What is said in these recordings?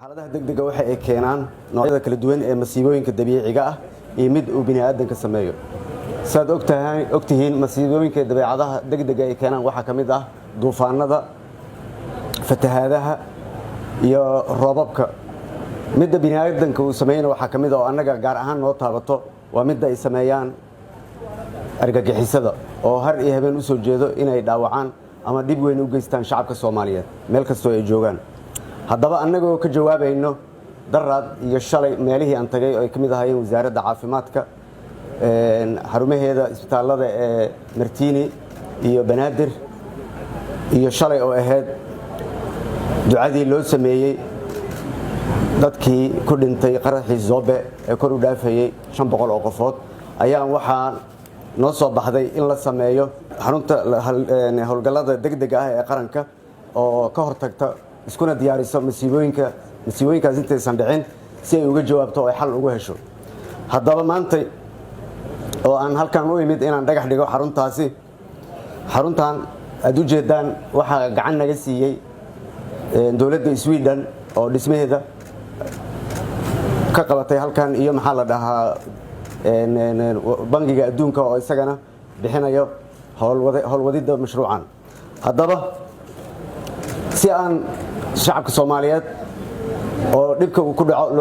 xaaladaha degdega waxa ay keenaan noocyada kala duwan ee masiibooyinka dabiiciga ah iyo mid uu bini'aadamka sameeyo. saad ogtihiin masiibooyinka dabeecadaha degdega ay keenaan waxa kamid ah duufaanada, fatahaadaha iyo roobabka. midda bini'aadamka uu sameeyana waxa kamid ah oo anaga gaar ahaan noo taabato waa midda ay sameeyaan argagixisada oo har iyo habeen u soo jeedo inay dhaawacaan ama dib weyn u geystaan shacabka Soomaaliyeed meel kasto ay joogaan. haddaba annagoo ka jawaabayno daraad iyo shalay meelihii aan tagay oo ay kamid ahaayeen wasaaradda caafimaadka xarumaheeda isbitaalada ee Martini iyo Banaadir iyo shalay oo ahayd ducadii loo sameeyay dadkii ku dhintay qaraxii Zobe ee kor u dhaafayay 500 oo qofood ayaa waxaa noo soo baxday in la sameeyo xarunta howlgallada degdega ah ee qaranka oo ka hortagta iskuna diyaariso masiibooyinkaas intaysan dhicin si ay uga jawaabto oo ay xal ugu hesho. haddaba maanta oo aan halkan u imid inaan dhagax dhigo xaruntan aad u jeedaan waxaa gacan naga siiyey dowladda Sweden oo dhismaheeda ka qabatay halkan iyo maxaa la dhahaa bangiga adduunka oo isagana bixinayo howlwadida mashruucan. haddaba si aan shacabka Soomaaliyeed oo dhibka uu ku dhaco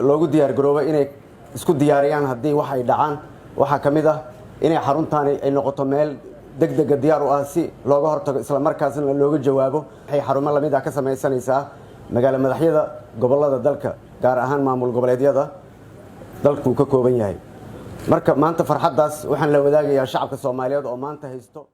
loogu diyaar garoobo inay isku diyaariyaan haddii wax ay dhacaan waxa kamid ah inay xaruntan ay noqoto meel degdeg diyaar u ah si looga hortago isla markaasna looga jawaabo. waxay xarumo lamid ah ka samaysanaysaa magaalo madaxyada gobolada dalka gaar ahaan maamul goboleedyada dalku ka kooban yahay. marka maanta farxadaas waxaan la wadaagayaa shacabka Soomaaliyeed oo maanta haysto